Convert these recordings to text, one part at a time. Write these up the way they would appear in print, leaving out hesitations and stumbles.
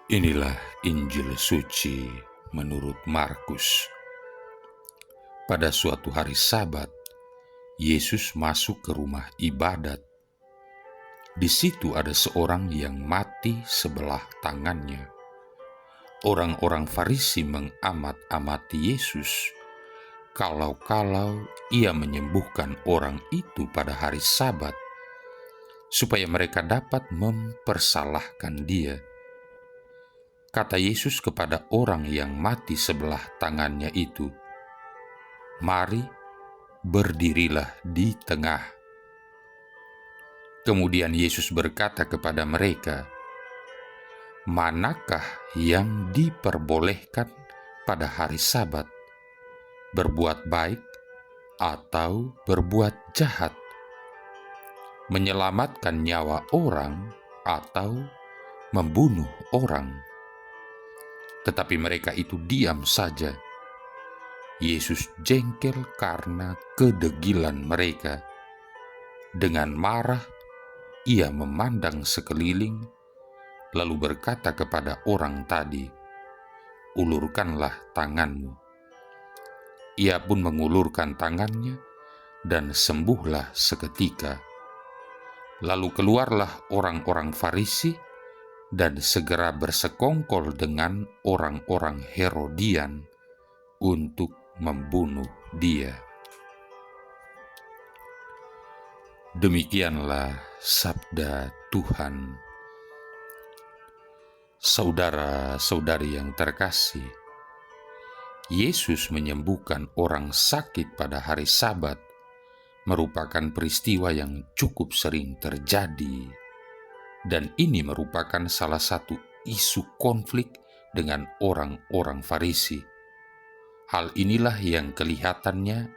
Inilah Injil suci menurut Markus. Pada suatu hari Sabat, Yesus masuk ke rumah ibadat. Di situ ada seorang yang mati sebelah tangannya. Orang-orang Farisi mengamat-amati Yesus, kalau-kalau ia menyembuhkan orang itu pada hari Sabat, supaya mereka dapat mempersalahkan dia. Kata Yesus kepada orang yang mati sebelah tangannya itu, "Mari, berdirilah di tengah." Kemudian Yesus berkata kepada mereka, "Manakah yang diperbolehkan pada hari Sabat, berbuat baik atau berbuat jahat, menyelamatkan nyawa orang atau membunuh orang?" Tetapi mereka itu diam saja. Yesus jengkel karena kedegilan mereka. Dengan marah, ia memandang sekeliling, lalu berkata kepada orang tadi, "Ulurkanlah tanganmu." Ia pun mengulurkan tangannya, dan sembuhlah seketika. Lalu keluarlah orang-orang Farisi, dan segera bersekongkol dengan orang-orang Herodian untuk membunuh dia. Demikianlah sabda Tuhan. Saudara-saudari yang terkasih, Yesus menyembuhkan orang sakit pada hari Sabat merupakan peristiwa yang cukup sering terjadi, dan ini merupakan salah satu isu konflik dengan orang-orang Farisi. Hal inilah yang kelihatannya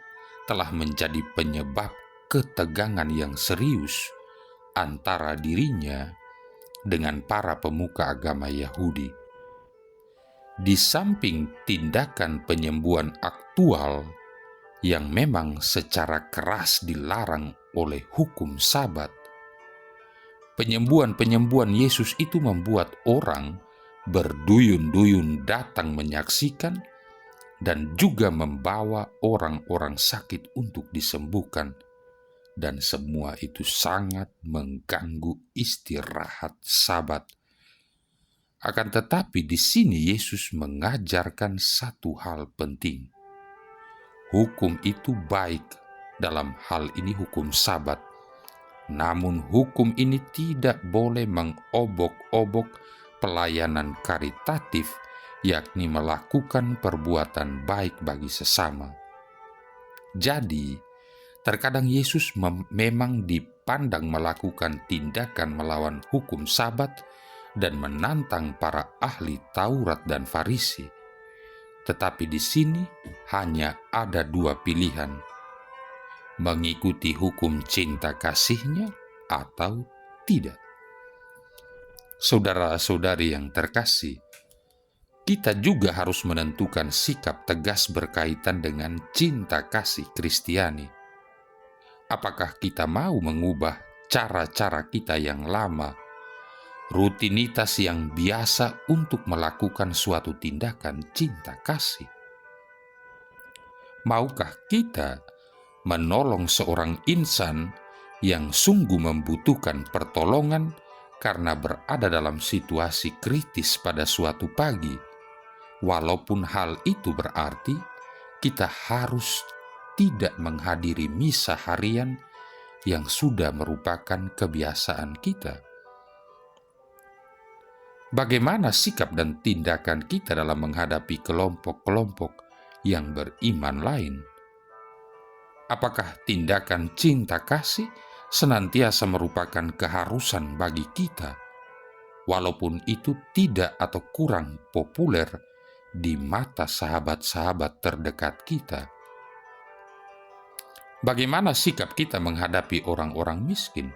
telah menjadi penyebab ketegangan yang serius antara dirinya dengan para pemuka agama Yahudi. Di samping tindakan penyembuhan aktual yang memang secara keras dilarang oleh hukum Sabat, penyembuhan Yesus itu membuat orang berduyun-duyun datang menyaksikan dan juga membawa orang-orang sakit untuk disembuhkan, dan semua itu sangat mengganggu istirahat Sabat. Akan tetapi di sini Yesus mengajarkan satu hal penting. Hukum itu baik, dalam hal ini hukum Sabat. Namun hukum ini tidak boleh mengobok-obok pelayanan karitatif, yakni melakukan perbuatan baik bagi sesama. Jadi, terkadang Yesus memang dipandang melakukan tindakan melawan hukum Sabat dan menantang para ahli Taurat dan Farisi. Tetapi di sini hanya ada dua pilihan: mengikuti hukum cinta kasihnya atau tidak. Saudara-saudari yang terkasih, kita juga harus menentukan sikap tegas berkaitan dengan cinta kasih Kristiani. Apakah kita mau mengubah cara-cara kita yang lama, rutinitas yang biasa untuk melakukan suatu tindakan cinta kasih? Maukah kita menolong seorang insan yang sungguh membutuhkan pertolongan karena berada dalam situasi kritis pada suatu pagi, walaupun hal itu berarti kita harus tidak menghadiri misa harian yang sudah merupakan kebiasaan kita? Bagaimana sikap dan tindakan kita dalam menghadapi kelompok-kelompok yang beriman lain? Apakah tindakan cinta kasih senantiasa merupakan keharusan bagi kita, walaupun itu tidak atau kurang populer di mata sahabat-sahabat terdekat kita? Bagaimana sikap kita menghadapi orang-orang miskin?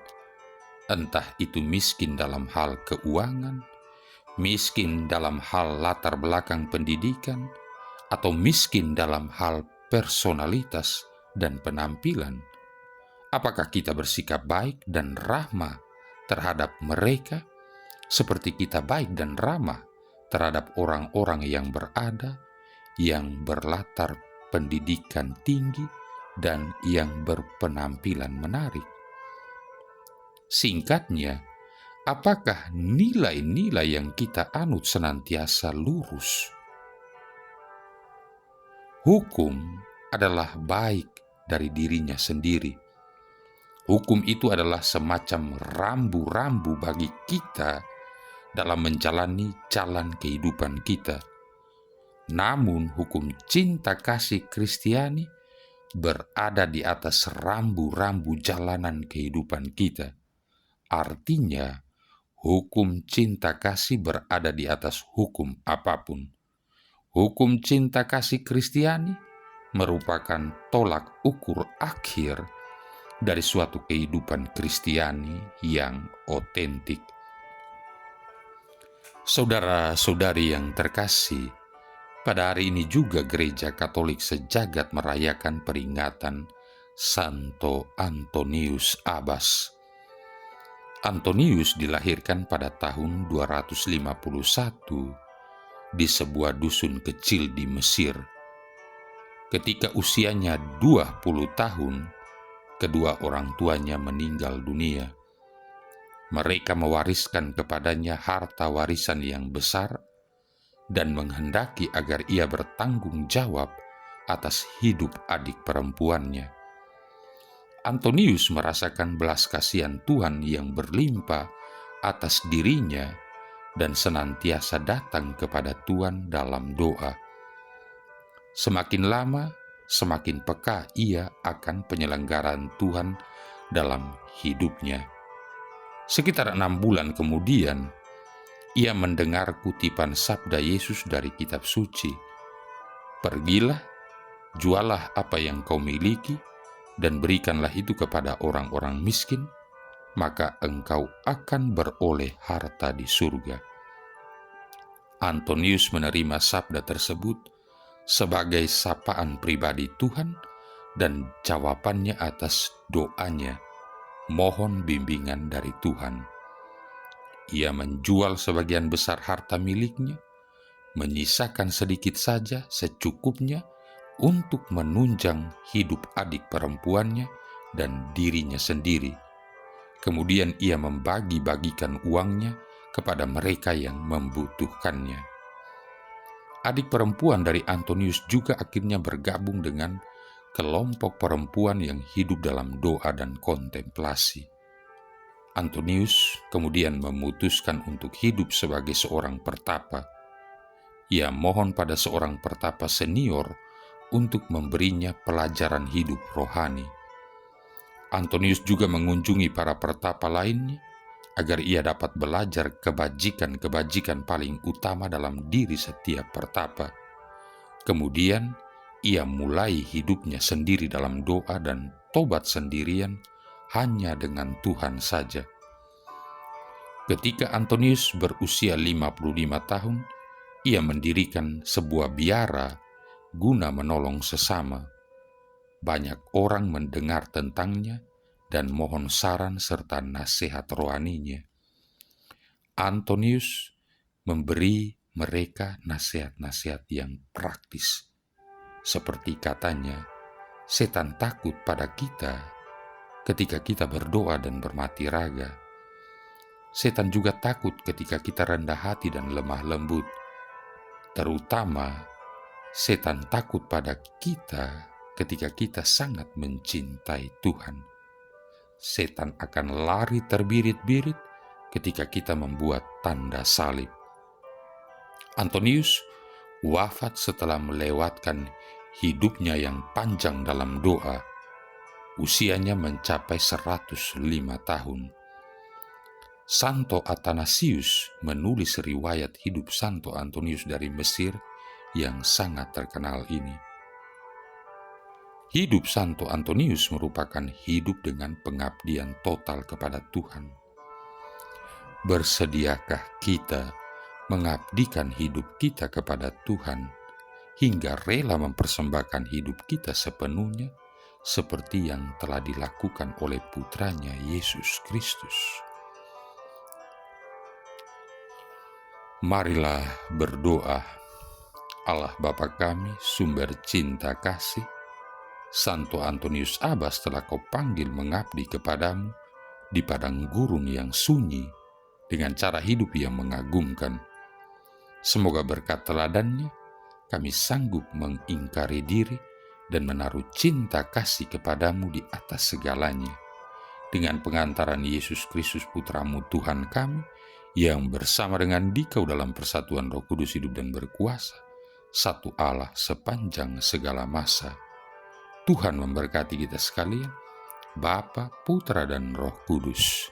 Entah itu miskin dalam hal keuangan, miskin dalam hal latar belakang pendidikan, atau miskin dalam hal personalitas dan penampilan. Apakah kita bersikap baik dan ramah terhadap mereka seperti kita baik dan ramah terhadap orang-orang yang berada, yang berlatar pendidikan tinggi, dan yang berpenampilan menarik. Singkatnya, apakah nilai-nilai yang kita anut senantiasa lurus? Hukum adalah baik dari dirinya sendiri. Hukum itu adalah semacam rambu-rambu bagi kita dalam menjalani jalan kehidupan kita. Namun hukum cinta kasih Kristiani berada di atas rambu-rambu jalanan kehidupan kita. Artinya, hukum cinta kasih berada di atas hukum apapun. Hukum cinta kasih Kristiani merupakan tolak ukur akhir dari suatu kehidupan Kristiani yang otentik. Saudara-saudari yang terkasih, pada hari ini juga Gereja Katolik sejagat merayakan peringatan Santo Antonius Abbas. Antonius dilahirkan pada tahun 251 di sebuah dusun kecil di Mesir. Ketika usianya 20 tahun, kedua orang tuanya meninggal dunia. Mereka mewariskan kepadanya harta warisan yang besar dan menghendaki agar ia bertanggung jawab atas hidup adik perempuannya. Antonius merasakan belas kasihan Tuhan yang berlimpah atas dirinya dan senantiasa datang kepada Tuhan dalam doa. Semakin lama, semakin peka ia akan penyelenggaraan Tuhan dalam hidupnya. Sekitar 6 bulan kemudian, ia mendengar kutipan sabda Yesus dari kitab suci. Pergilah, jualah apa yang kau miliki, dan berikanlah itu kepada orang-orang miskin, maka engkau akan beroleh harta di surga. Antonius menerima sabda tersebut sebagai sapaan pribadi Tuhan dan jawabannya atas doanya, mohon bimbingan dari Tuhan. Ia menjual sebagian besar harta miliknya, menyisakan sedikit saja secukupnya untuk menunjang hidup adik perempuannya dan dirinya sendiri. Kemudian ia membagi-bagikan uangnya kepada mereka yang membutuhkannya. Adik perempuan dari Antonius juga akhirnya bergabung dengan kelompok perempuan yang hidup dalam doa dan kontemplasi. Antonius kemudian memutuskan untuk hidup sebagai seorang pertapa. Ia mohon pada seorang pertapa senior untuk memberinya pelajaran hidup rohani. Antonius juga mengunjungi para pertapa lainnya agar ia dapat belajar kebajikan-kebajikan paling utama dalam diri setiap pertapa. Kemudian, ia mulai hidupnya sendiri dalam doa dan tobat sendirian hanya dengan Tuhan saja. Ketika Antonius berusia 55 tahun, ia mendirikan sebuah biara guna menolong sesama. Banyak orang mendengar tentangnya dan mohon saran serta nasihat rohaninya. Antonius memberi mereka nasihat-nasihat yang praktis. Seperti katanya, setan takut pada kita ketika kita berdoa dan bermati raga. Setan juga takut ketika kita rendah hati dan lemah lembut. Terutama, setan takut pada kita ketika kita sangat mencintai Tuhan. Setan akan lari terbirit-birit ketika kita membuat tanda salib. Antonius wafat setelah melewatkan hidupnya yang panjang dalam doa. Usianya mencapai 105 tahun. Santo Athanasius menulis riwayat hidup Santo Antonius dari Mesir yang sangat terkenal ini. Hidup Santo Antonius merupakan hidup dengan pengabdian total kepada Tuhan. Bersediakah kita mengabdikan hidup kita kepada Tuhan hingga rela mempersembahkan hidup kita sepenuhnya seperti yang telah dilakukan oleh putranya Yesus Kristus? Marilah berdoa. Allah Bapa kami, sumber cinta kasih, Santo Antonius Abbas telah kau panggil mengabdi kepadamu di padang gurun yang sunyi dengan cara hidup yang mengagumkan. Semoga berkat teladannya kami sanggup mengingkari diri dan menaruh cinta kasih kepadamu di atas segalanya. Dengan pengantaran Yesus Kristus Putramu Tuhan kami, yang bersama dengan Dikau dalam persatuan Roh Kudus hidup dan berkuasa, satu Allah sepanjang segala masa. Tuhan memberkati kita sekalian, Bapa, Putra, dan Roh Kudus.